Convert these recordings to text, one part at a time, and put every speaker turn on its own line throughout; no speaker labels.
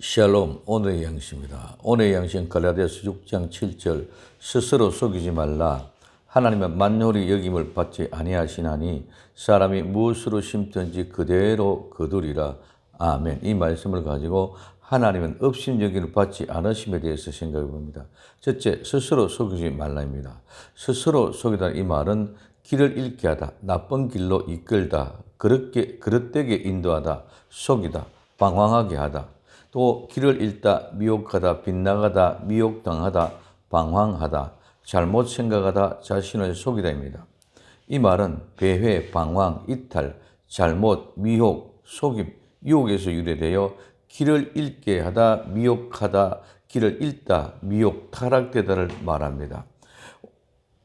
샬롬, 오늘의 양식입니다. 오늘의 양식은 갈라디아서 6장 7절 스스로 속이지 말라. 하나님은 만물이 여김을 받지 아니하시나니 사람이 무엇으로 심든지 그대로 거두리라. 아멘. 이 말씀을 가지고 하나님은 업신여김을 받지 않으심에 대해서 생각해 봅니다. 첫째, 스스로 속이지 말라입니다. 스스로 속이다 이 말은 길을 잃게 하다, 나쁜 길로 이끌다, 그릇되게 인도하다, 속이다, 방황하게 하다. 또 길을 잃다, 미혹하다, 빗나가다, 미혹당하다, 방황하다, 잘못 생각하다, 자신을 속이다입니다. 이 말은 배회, 방황, 이탈, 잘못, 미혹, 속임, 유혹에서 유래되어 길을 잃게 하다, 미혹하다, 길을 잃다, 미혹, 타락되다를 말합니다.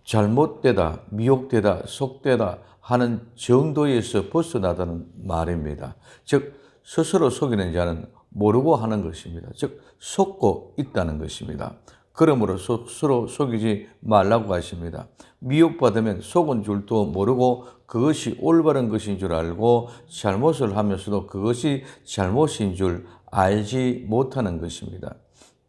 잘못되다, 미혹되다, 속되다 하는 정도에서 벗어나다는 말입니다. 즉 스스로 속이는 자는 모르고 하는 것입니다. 즉 속고 있다는 것입니다. 그러므로 스스로 속이지 말라고 하십니다. 미혹받으면 속은 줄도 모르고 그것이 올바른 것인 줄 알고 잘못을 하면서도 그것이 잘못인 줄 알지 못하는 것입니다.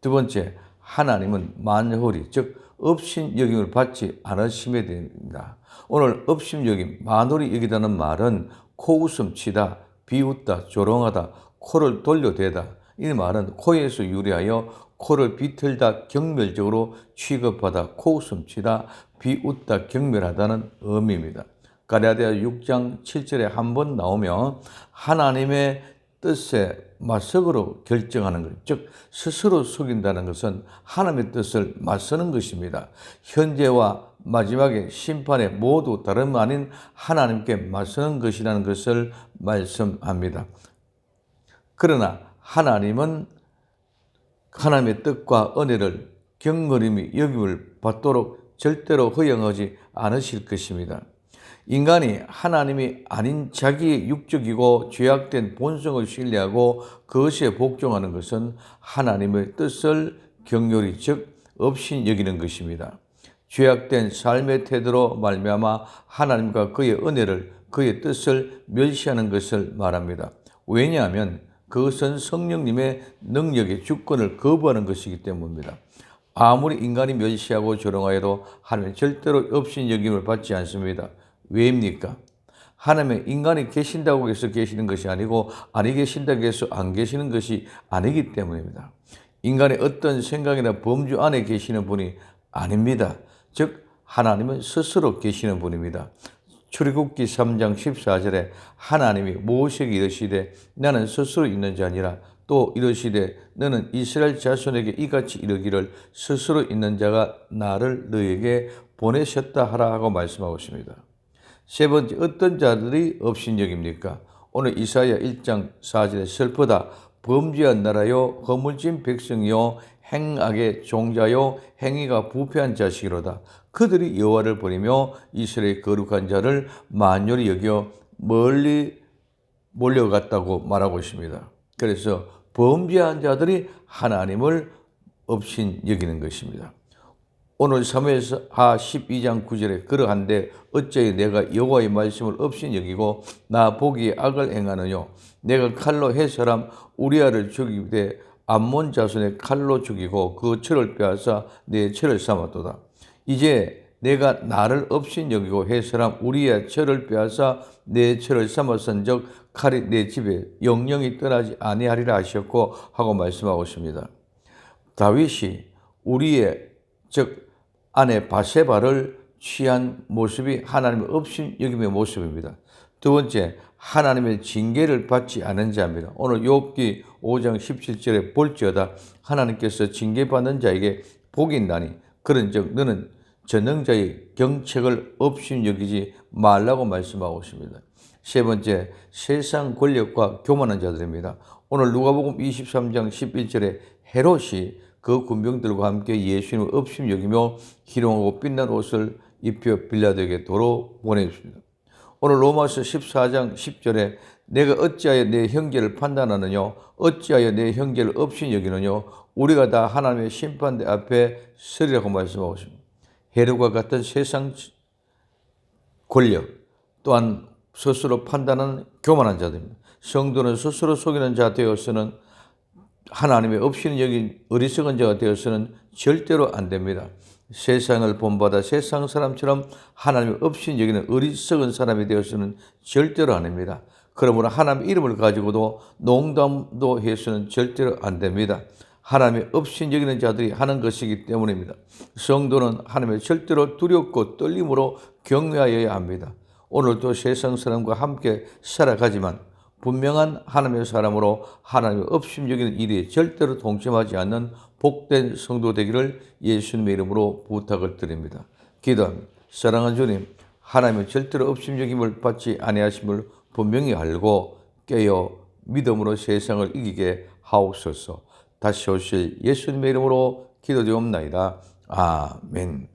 두 번째, 하나님은 만홀히 즉 업신여김을 받지 않으심에 됩니다. 오늘 업신여김, 만홀히 여기다는 말은 코웃음 치다, 비웃다, 조롱하다, 코를 돌려대다. 이 말은 코에서 유래하여 코를 비틀다, 경멸적으로 취급하다, 코웃음 치다, 비웃다, 경멸하다는 의미입니다. 갈라디아 6장 7절에 한 번 나오면 하나님의 뜻에 맞서기로 결정하는 것, 즉 스스로 속인다는 것은 하나님의 뜻을 맞서는 것입니다. 현재와 마지막에 심판에 모두 다름 아닌 하나님께 맞서는 것이라는 것을 말씀합니다. 그러나 하나님은 하나님의 뜻과 은혜를 경건히 여김을 받도록 절대로 허용하지 않으실 것입니다. 인간이 하나님이 아닌 자기의 육적이고 죄악된 본성을 신뢰하고 그것에 복종하는 것은 하나님의 뜻을 경멸히 즉 없인 여기는 것입니다. 죄악된 삶의 태도로 말미암아 하나님과 그의 은혜를 그의 뜻을 멸시하는 것을 말합니다. 왜냐하면 그것은 성령님의 능력의 주권을 거부하는 것이기 때문입니다. 아무리 인간이 멸시하고 조롱하여도 하나님은 절대로 없인 여김을 받지 않습니다. 왜입니까? 하나님은 인간이 계신다고 해서 계시는 것이 아니고 아니 계신다고 해서 안 계시는 것이 아니기 때문입니다. 인간의 어떤 생각이나 범주 안에 계시는 분이 아닙니다. 즉 하나님은 스스로 계시는 분입니다. 출애굽기 3장 14절에 하나님이 모세에게 이르시되 나는 스스로 있는 자 아니라 또 이르시되 너는 이스라엘 자손에게 이같이 이르기를 스스로 있는 자가 나를 너에게 보내셨다 하라 하고 말씀하고 있습니다. 세 번째, 어떤 자들이 업신여깁니까? 오늘 이사야 1장 4절에 슬프다 범죄한 나라요 허물진 백성이요 행악의 종자요 행위가 부패한 자식이로다. 그들이 여호와를 버리며 이스라엘의 거룩한 자를 만연히 여겨 멀리 몰려갔다고 말하고 있습니다. 그래서 범죄한 자들이 하나님을 업신 여기는 것입니다. 오늘 사무엘하 12장 9절에 그러한데 어찌하여 내가 여호와의 말씀을 업신 여기고 나 보기에 악을 행하느뇨. 내가 칼로 헷 사람 우리아를 죽이되 암몬 자손의 칼로 죽이고 그 철을 빼앗아 내 철을 삼았도다. 이제 내가 나를 업신 여기고 헷 사람 우리아 철을 빼앗아 내 철을 삼았은즉 칼이 내 집에 영영이 떠나지 아니하리라 하셨고 하고 말씀하고 있습니다. 다윗이 우리의 즉 아내 바세바를 취한 모습이 하나님의 업신 여김의 모습입니다. 두 번째, 하나님의 징계를 받지 않은 자입니다. 오늘 욥기 5장 17절에 볼지어다 하나님께서 징계받는 자에게 복이 있나니 그런즉 너는 전능자의 경책을 업신 여기지 말라고 말씀하고 있습니다. 세 번째, 세상 권력과 교만한 자들입니다. 오늘 누가복음 23장 11절에 헤롯이 그 군병들과 함께 예수님을 업신 여기며 희롱하고 빛난 옷을 입혀 빌라도에게 도로 보내줍니다. 오늘 로마서 14장 10절에 내가 어찌하여 내 형제를 판단하느냐 어찌하여 내 형제를 업신 여기느냐 우리가 다 하나님의 심판대 앞에 서리라고 말씀하고 있습니다. 헤롯과 같은 세상 권력 또한 스스로 판단하는 교만한 자들입니다. 성도는 스스로 속이는 자 되어서는 하나님의 없이는 여긴 어리석은 자가 되어서는 절대로 안 됩니다. 세상을 본받아 세상 사람처럼 하나님의 없이는 여기는 어리석은 사람이 되어서는 절대로 안 됩니다. 그러므로 하나님의 이름을 가지고도 농담도 해서는 절대로 안 됩니다. 하나님의 없인 여기는 자들이 하는 것이기 때문입니다. 성도는 하나님의 절대로 두렵고 떨림으로 경외하여야 합니다. 오늘도 세상 사람과 함께 살아가지만 분명한 하나님의 사람으로 하나님의 없음 여기는 일에 절대로 동참하지 않는 복된 성도 되기를 예수님의 이름으로 부탁을 드립니다. 기도합니다. 사랑하는 주님, 하나님의 절대로 없음 여김을 받지 아니하심을 분명히 알고 깨어 믿음으로 세상을 이기게 하옵소서. 다시 오실 예수님의 이름으로 기도드리옵나이다. 아멘.